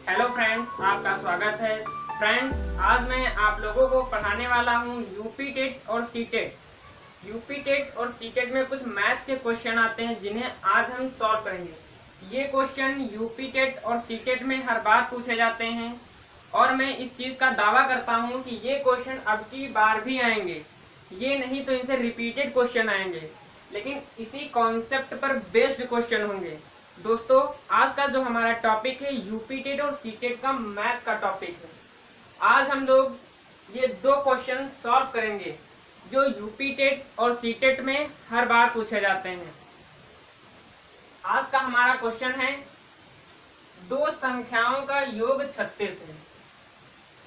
Hello friends, आपका स्वागत है। फ्रेंड्स, आज मैं आप लोगों को पढ़ाने वाला हूँ यूपी टेट और सी टेट। यूपी टेट और सी टेट में कुछ मैथ के क्वेश्चन आते हैं जिन्हें आज हम सॉल्व करेंगे। ये क्वेश्चन यूपी टेट और सी टेट में हर बार पूछे जाते हैं और मैं इस चीज़ का दावा करता हूँ कि ये क्वेश्चन अब की बार भी आएंगे। ये नहीं तो इनसे रिपीटेड क्वेश्चन आएंगे, लेकिन इसी कॉन्सेप्ट पर बेस्ड क्वेश्चन होंगे। दोस्तों, आज का जो हमारा टॉपिक है यूपी टेट और सी टेट का मैथ का टॉपिक है। आज हम लोग ये दो क्वेश्चन सॉल्व करेंगे जो यूपी टेट और सी टेट में हर बार पूछे जाते हैं। आज का हमारा क्वेश्चन है, दो संख्याओं का योग 36 है।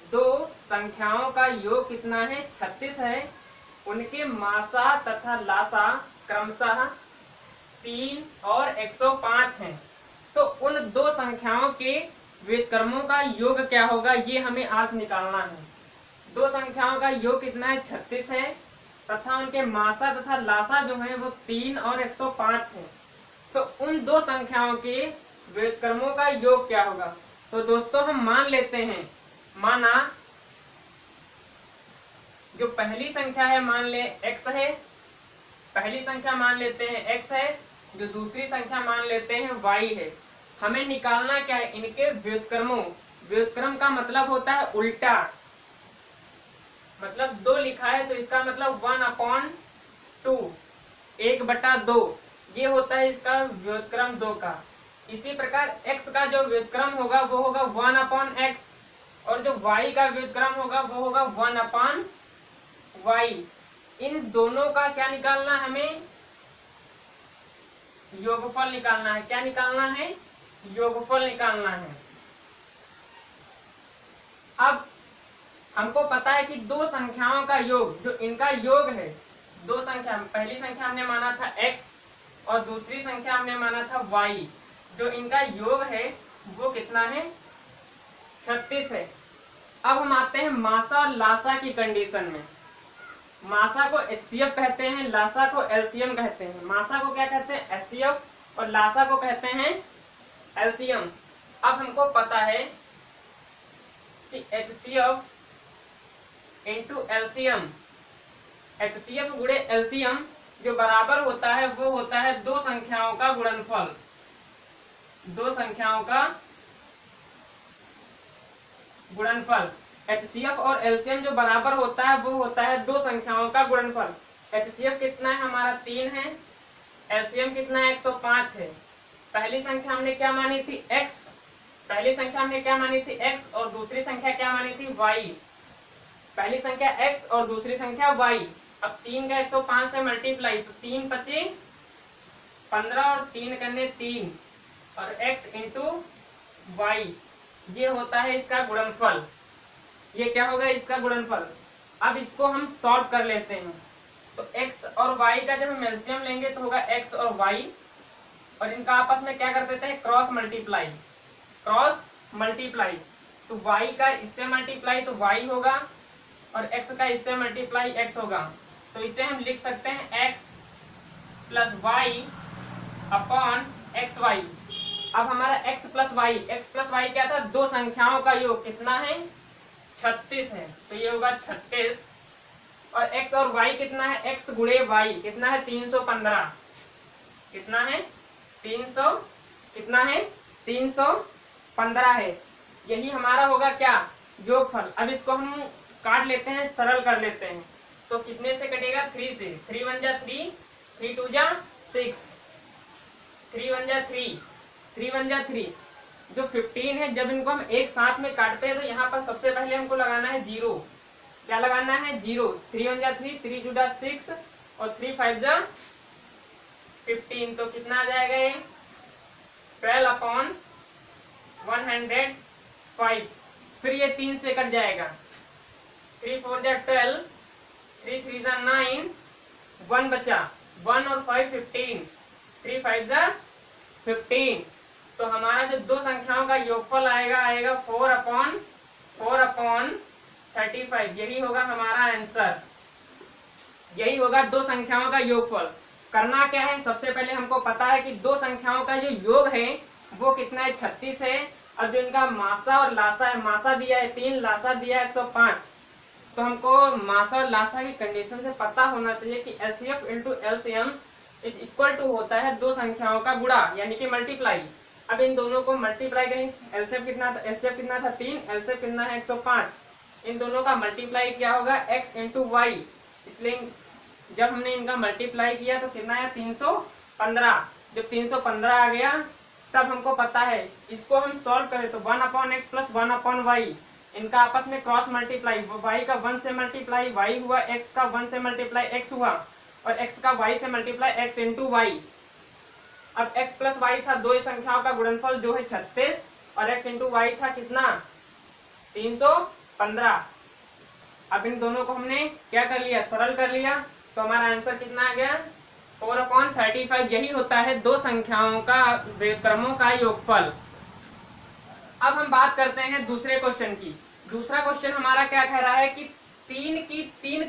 दो संख्याओं का योग कितना है? 36 है। उनके मासा तथा लासा क्रमशः 3 और 105 हैं। तो उन दो संख्याओं के व्युत्क्रमों का योग क्या होगा, ये हमें आज निकालना है। दो संख्याओं का योग कितना है? 36 है तथा उनके मासा तथा लासा जो है वो 3 और 105 है। तो उन दो संख्याओं के व्युत्क्रमों का योग क्या होगा? तो दोस्तों, हम मान लेते हैं, माना जो पहली संख्या है मान ले x है, पहली संख्या मान लेते हैं x है, जो दूसरी संख्या मान लेते हैं y है। हमें निकालना क्या है? इनके व्युत्क्रमों। व्युत्क्रम का मतलब होता है उल्टा, मतलब 2 लिखा है तो इसका मतलब 1/2, 1/2, ये होता है इसका व्युत्क्रम 2 का। इसी प्रकार x का जो व्युत्क्रम होगा वो होगा 1/x और जो y का व्युत्क्रम होगा वो होगा 1/y। इन दोनों का क्या निकालना है? हमें योगफल निकालना है। क्या निकालना है? योगफल निकालना है। अब हमको पता है कि दो संख्याओं का योग, जो इनका योग है, दो संख्या, पहली संख्या हमने माना था x और दूसरी संख्या हमने माना था y, जो इनका योग है वो कितना है? 36 है। अब हम आते हैं मासा और लासा की कंडीशन में। मासा को HCF कहते हैं, लासा को LCM कहते हैं। मासा को क्या कहते हैं? HCF और लासा को कहते हैं LCM। अब हमको पता है कि HCF इंटू LCM, HCF गुणे LCM जो बराबर होता है वो होता है दो संख्याओं का गुणनफल। दो संख्याओं का गुणनफल। HCF और LCM जो बराबर होता है वो होता है दो संख्याओं का गुणनफल। HCF कितना है? हमारा 3 है। LCM कितना है? 105 है। पहली संख्या हमने क्या मानी थी? x। पहली संख्या हमने क्या मानी थी? x और दूसरी संख्या क्या मानी थी? y। पहली संख्या x और दूसरी संख्या y। अब 3 का 105 से मल्टीप्लाई, तो 3 25 15 और 3 करने 3 और x इंटू y, ये होता है इसका गुणनफल। ये क्या होगा? इसका गुणनफल। अब इसको हम सॉल्व कर लेते हैं। तो x और y का जब हम एलसीएम लेंगे तो होगा x और y, और इनका आपस में क्या कर देते हैं? Cross multiply. क्रॉस मल्टीप्लाई, तो y का इससे मल्टीप्लाई तो y होगा और x का इससे मल्टीप्लाई x होगा। तो इसे हम लिख सकते हैं x plus y upon x y. अब हमारा x प्लस वाई क्या था? दो संख्याओं का योग कितना है? 36 है। तो ये होगा 36 और x और y कितना है? x गुणे y कितना है? 315। कितना है? 300, कितना है? 315 है। यही हमारा होगा क्या? योगफल। अब इसको हम काट लेते हैं, सरल कर लेते हैं। तो कितने से कटेगा? 3 से। 3 1 जा 3, 3 2 जा 6, 3 1 जा 3, 3 1 जा 3, जो 15 है। जब इनको हम एक साथ में काटते हैं तो यहाँ पर सबसे पहले हमको लगाना है 0। क्या लगाना है? 0। 3 1 जा 3, 3 2 जा 6 और 3 5 जा 15। तो कितना आ जाएगा ये? 12/105। फिर ये 3 से कट जाएगा। 3 4 जा 12, 3 3 जा 9, 1 बचा, 1 और 5 15, 3 5 जा 15। तो हमारा जो दो संख्याओं का योगफल आएगा 4/35। यही होगा हमारा आंसर। यही होगा दो संख्याओं का योगफल। करना क्या है? सबसे पहले हमको पता है कि दो संख्याओं का जो योग है वो कितना है? 36 है। अब जो इनका मासा और लासा है, मासा दिया है 3, लासा दिया है 105, तो हमको मासा और लासा की कंडीशन से पता होना चाहिए कि HCF into LCM is equal to होता है दो संख्याओं का गुणा यानी कि मल्टीप्लाई। अब इन दोनों को मल्टीप्लाई करें, एलसीएफ कितना था, एचसीएफ कितना था 3, एलसीएफ कितना है 105, इन दोनों का मल्टीप्लाई क्या होगा x इंटू वाई, इसलिए जब हमने इनका मल्टीप्लाई किया तो कितना है 315। जब 315 आ गया तब हमको पता है इसको हम सॉल्व करें तो 1/x प्लस 1/y, इनका आपस में क्रॉस मल्टीप्लाई, y का 1 से मल्टीप्लाई y हुआ, x का 1 से मल्टीप्लाई x हुआ और x का y से मल्टीप्लाई x इंटू वाई। अब x प्लस y था दो संख्याओं का गुणनफल जो है 36 और x इंटू वाई था कितना 315। अब इन दोनों को हमने क्या कर लिया, सरल कर लिया, तो हमारा आंसर कितना आ गया 4/35। यही होता है दो संख्याओं का व्युत्क्रमों का योगफल। अब हम बात करते हैं दूसरे क्वेश्चन की। दूसरा क्वेश्चन हमारा क्या कह रहा है कि 3 की 3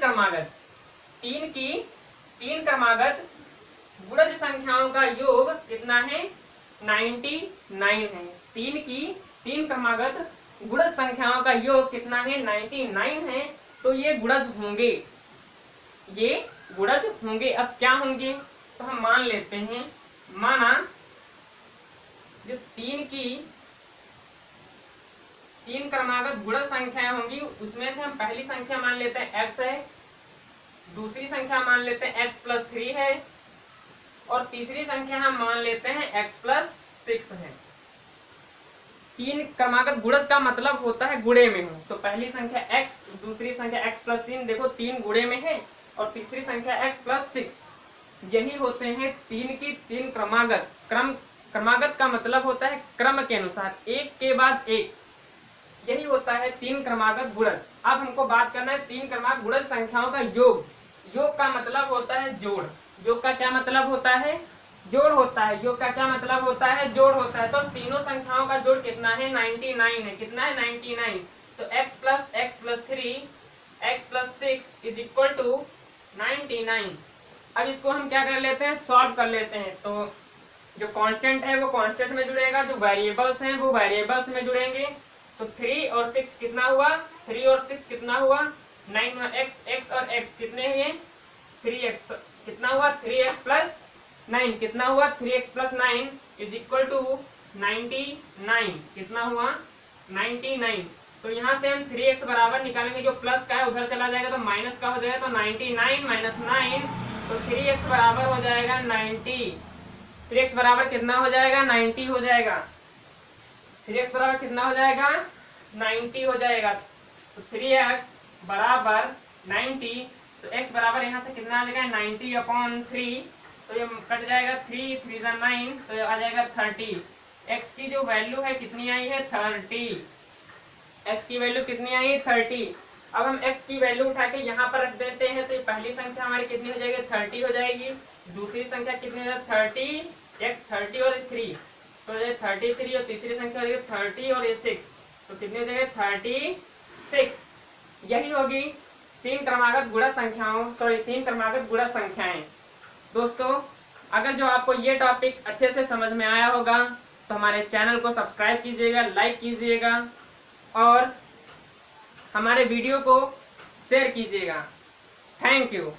क्रमागत गुणज संख्याओं का योग कितना है 99 है। 3 की 3 क्रमागत गुणज संख्याओं का योग कितना है 99 है। तो ये गुणज होंगे, ये गुणज होंगे। अब क्या होंगे, तो हम मान लेते हैं, माना जो 3 की 3 क्रमागत गुणज संख्याएं होंगी उसमें से हम पहली संख्या मान लेते हैं x है, दूसरी संख्या मान लेते हैं x प्लस 3 है और तीसरी संख्या हम मान लेते हैं x प्लस 6 है। 3 क्रमागत गुणज का मतलब होता है गुणे में हो, तो पहली संख्या x, दूसरी संख्या x प्लस 3, देखो 3 गुणे में है और तीसरी संख्या x प्लस 6, यही होते हैं 3 की 3 क्रमागत। क्रमागत का मतलब होता है क्रम के अनुसार, एक के बाद एक, यही होता है 3 क्रमागत गुणज। अब हमको बात करना है 3 क्रमागत गुणज संख्याओं का योग। योग का मतलब होता है जोड़। योग का क्या मतलब होता है, जोड़ होता है। योग का क्या मतलब होता है, जोड़ होता है। तो तीनों संख्याओं का जोड़ कितना है 99 है। कितना है 99। तो x प्लस 3 x प्लस 6 इज इक्वल टू 99। अब इसको हम क्या कर लेते हैं, सॉल्व कर लेते हैं। तो जो कांस्टेंट है वो कांस्टेंट में जुड़ेगा, जो वेरिएबल्स हैं वो वेरिएबल्स में जुड़ेंगे। तो 3 और 6 कितना हुआ, 3 और 6 कितना हुआ 9, x और x कितने हुए 3x, कितना हुआ 3x प्लस 9, कितना हुआ 3x plus 9 is equal to 99। कितना हुआ 99। तो यहाँ से हम 3x बराबर निकालेंगे, जो प्लस का है उधर चला जाएगा तो माइनस का हो जाएगा, तो 99 माइनस 9, तो 3x बराबर हो जाएगा 90। 3x बराबर कितना हो जाएगा 90 हो जाएगा। 3x बराबर कितना हो जाएगा 90 हो जाएगा। तो 3x बराबर 90, तो x बराबर यहाँ से कितना आ जाएगा 90/3, तो ये कट जाएगा 3 3 9, तो ये आ जाएगा 30। x की जो वैल्यू है कितनी आई है 30। x की वैल्यू कितनी आई 30। अब हम x की वैल्यू उठा के यहाँ पर रख देते हैं, तो ये पहली संख्या हमारी कितनी हो जाएगी 30 हो जाएगी। दूसरी संख्या कितनी हो जाएगी 30, x 30 और 3, तो ये 33, और तीसरी संख्या हो जाएगी 30 और ये 6, तो कितनी हो जाएगी 36। यही होगी 3 क्रमागत गुणज संख्याओं, 3 क्रमागत गुणज संख्याएं। दोस्तों, अगर जो आपको ये टॉपिक अच्छे से समझ में आया होगा तो हमारे चैनल को सब्सक्राइब कीजिएगा, लाइक कीजिएगा और हमारे वीडियो को शेयर कीजिएगा। Thank you.